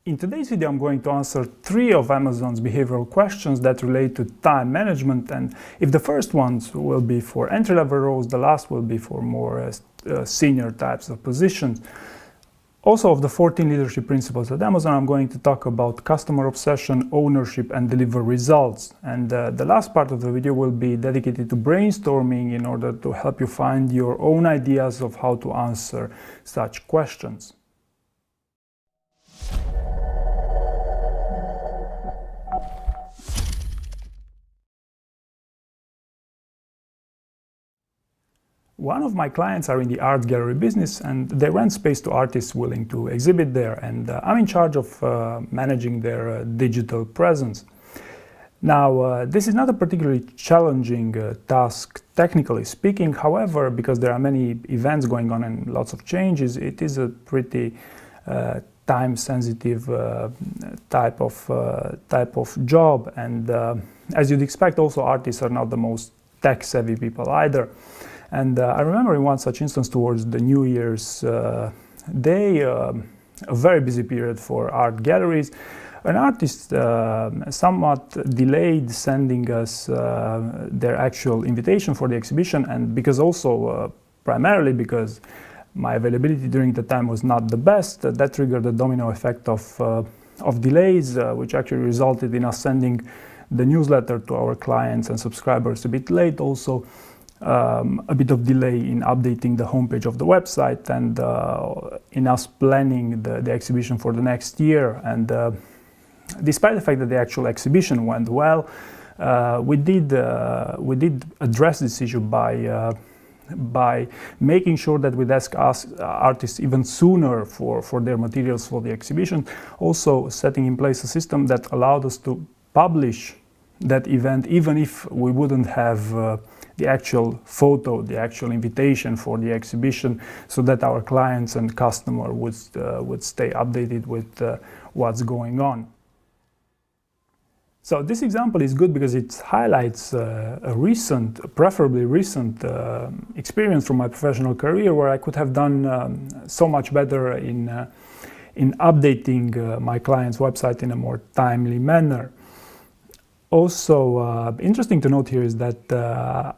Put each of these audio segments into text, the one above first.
In today's video, I'm going to answer 3 of Amazon's behavioral questions that relate to time management, and if the first ones will be for entry-level roles, the last will be for more senior types of positions. Also, of the 14 leadership principles at Amazon, I'm going to talk about customer obsession, ownership, and deliver results. And the last part of the video will be dedicated to brainstorming in order to help you find your own ideas of how to answer such questions. One of my clients are in the art gallery business, and they rent space to artists willing to exhibit there, and I'm in charge of managing their digital presence. Now, this is not a particularly challenging task, technically speaking. However, because there are many events going on and lots of changes, it is a pretty time-sensitive type of job, and as you'd expect, also artists are not the most tech-savvy people either. And I remember in one such instance towards the New Year's Day, a very busy period for art galleries, an artist somewhat delayed sending us their actual invitation for the exhibition, and because also primarily because my availability during the time was not the best, that triggered a domino effect of delays, which actually resulted in us sending the newsletter to our clients and subscribers a bit late. Also, a bit of delay in updating the homepage of the website, and in us planning the exhibition for the next year. And despite the fact that the actual exhibition went well, we did address this issue by making sure that we'd ask artists even sooner for their materials for the exhibition. Also setting in place a system that allowed us to publish that event even if we wouldn't have the actual photo, the actual invitation for the exhibition, so that our clients and customer would stay updated with what's going on. So this example is good because it highlights a recent, preferably recent experience from my professional career, where I could have done so much better in updating my client's website in a more timely manner. Also, interesting to note here is that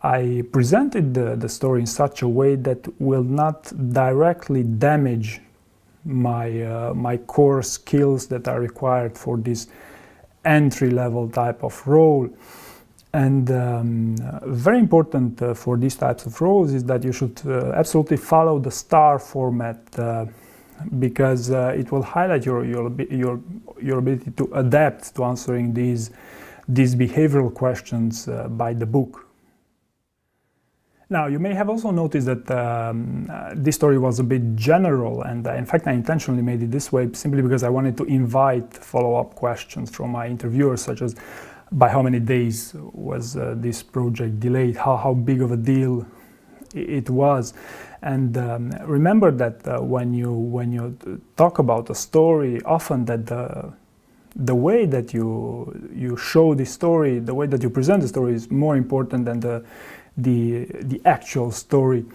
I presented the story in such a way that will not directly damage my core skills that are required for this entry-level type of role. And very important for these types of roles is that you should absolutely follow the STAR format, because it will highlight your ability to adapt to answering these behavioral questions by the book. Now, you may have also noticed that this story was a bit general, and in fact I intentionally made it this way simply because I wanted to invite follow-up questions from my interviewers, such as by how many days was this project delayed, how big of a deal it was. And remember that when you talk about a story, often that the way that you show the story, the way that you present the story is more important than the actual story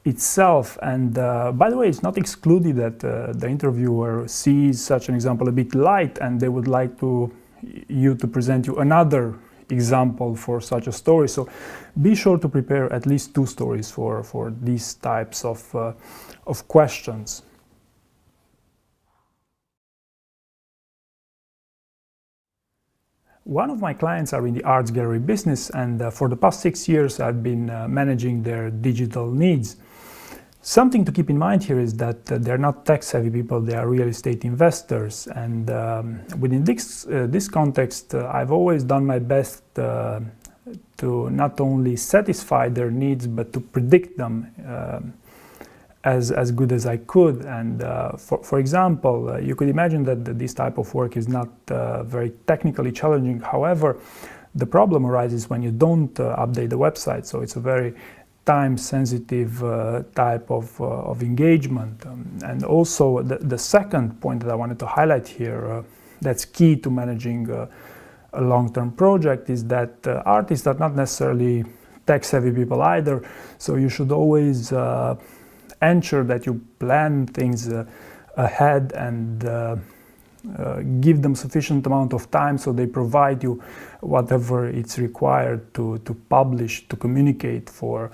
itself. And by the way, it's not excluded that the interviewer sees such an example a bit light and they would like you to present you another example for such a story. So be sure to prepare at least 2 stories for these types of questions. One of my clients are in the arts gallery business, and for the past 6 years I've been managing their digital needs. Something to keep in mind here is that they're not tech-savvy people, they are real estate investors, and within this context I've always done my best to not only satisfy their needs but to predict them as good as I could. And for example, you could imagine that this type of work is not very technically challenging. However, the problem arises when you don't update the website, so it's a very time-sensitive type of engagement. And also the second point that I wanted to highlight here, that's key to managing a long-term project, is that artists are not necessarily tech-savvy people either, so you should always ensure that you plan things ahead and give them sufficient amount of time so they provide you whatever it's required to publish, to communicate for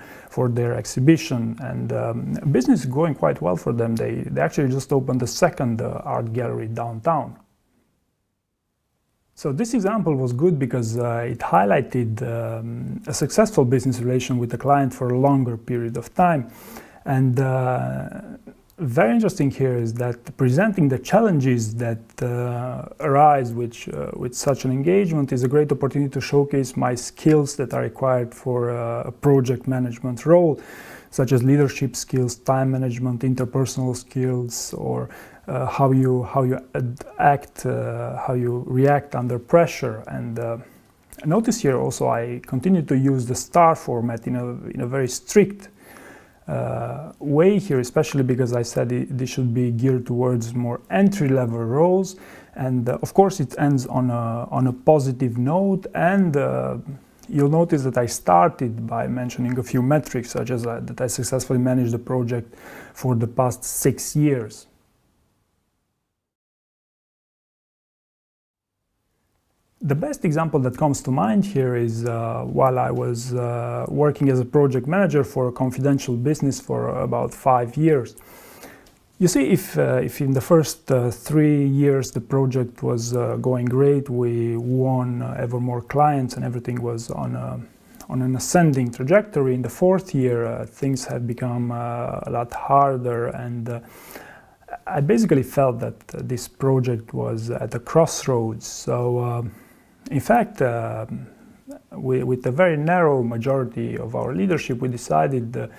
their exhibition. And business is going quite well for them. They actually just opened a second art gallery downtown. So this example was good because it highlighted a successful business relation with a client for a longer period of time. And very interesting here is that presenting the challenges that arise with such an engagement is a great opportunity to showcase my skills that are required for a project management role, such as leadership skills, time management, interpersonal skills, or how you act, how you react under pressure. And notice here also I continue to use the star format in a very strict way here, especially because I said this should be geared towards more entry-level roles. And of course it ends on a positive note, and you'll notice that I started by mentioning a few metrics, such as that I successfully managed the project for the past 6 years. The best example that comes to mind here is while I was working as a project manager for a confidential business for about 5 years. You see, if in the first 3 years the project was going great, we won ever more clients and everything was on an ascending trajectory, in the 4th year things have become a lot harder, and I basically felt that this project was at a crossroads. So in fact, with a very narrow majority of our leadership, we decided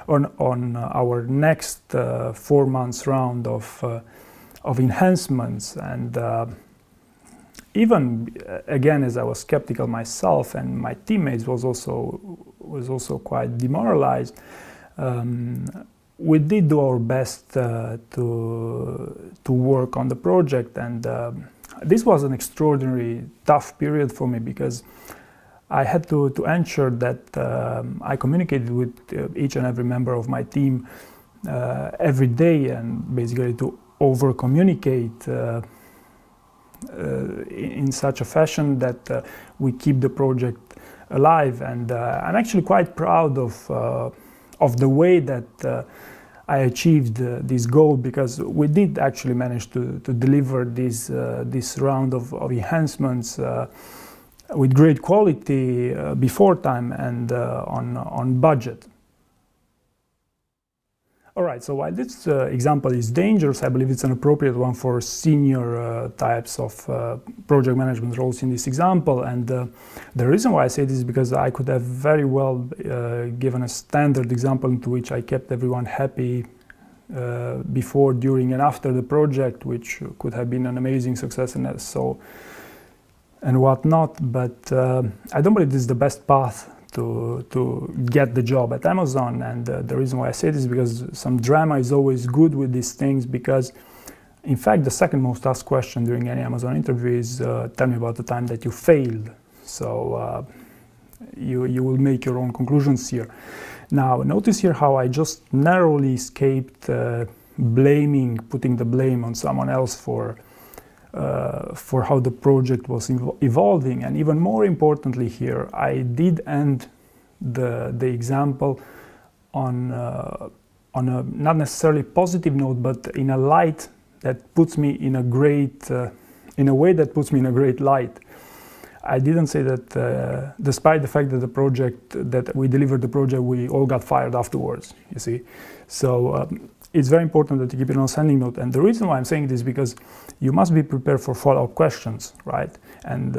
on our next 4 months round of enhancements. And even again, as I was skeptical myself, and my teammates was also quite demoralized, we did do our best to work on the project. And this was an extraordinarily tough period for me, because I had to ensure that I communicated with each and every member of my team every day, and basically to over-communicate in such a fashion that we keep the project alive. And I'm actually quite proud of the way that I achieved this goal, because we did actually manage to deliver this round of enhancements with great quality before time and on budget. All right, so while this example is dangerous, I believe it's an appropriate one for senior types of project management roles in this example. And the reason why I say this is because I could have very well given a standard example into which I kept everyone happy before, during, and after the project, which could have been an amazing success and whatnot. But I don't believe this is the best path to get the job at Amazon. And the reason why I say this is because some drama is always good with these things, because in fact the second most asked question during any Amazon interview is tell me about the time that you failed. So you will make your own conclusions here. Now notice here how I just narrowly escaped putting the blame on someone else for how the project was evolving. And even more importantly here, I did end the example on a not necessarily positive note, but in a light that puts me in a great, in a way that puts me in a great light. I didn't say that despite the fact that we delivered the project, we all got fired afterwards, you see. So it's very important that you keep it on a sending note. And the reason why I'm saying this is because you must be prepared for follow-up questions, right? And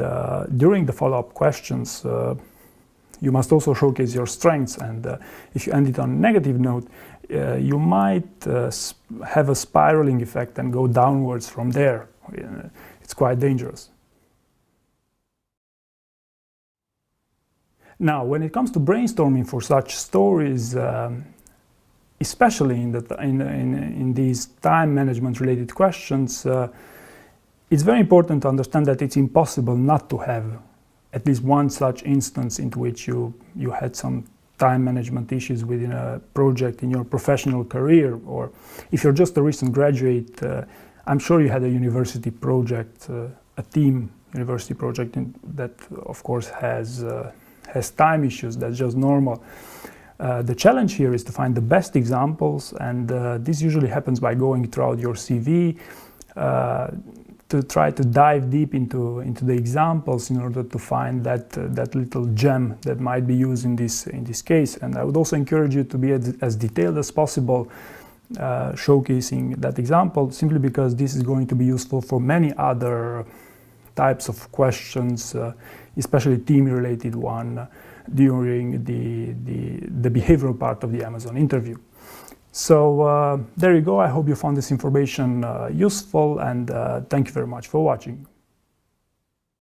during the follow-up questions, you must also showcase your strengths. And if you end it on a negative note, you might have a spiraling effect and go downwards from there. It's quite dangerous. Now, when it comes to brainstorming for such stories, especially in these time management related questions, it's very important to understand that it's impossible not to have at least one such instance into which you had some time management issues within a project in your professional career. Or if you're just a recent graduate, I'm sure you had a university project, a team university project that of course has time issues. That's just normal. The challenge here is to find the best examples, and this usually happens by going throughout your CV to try to dive deep into the examples in order to find that little gem that might be used in this case. And I would also encourage you to be as detailed as possible, showcasing that example, simply because this is going to be useful for many other types of questions, especially team-related one, during the behavioral part of the Amazon interview. So there you go. I hope you found this information useful, and thank you very much for watching.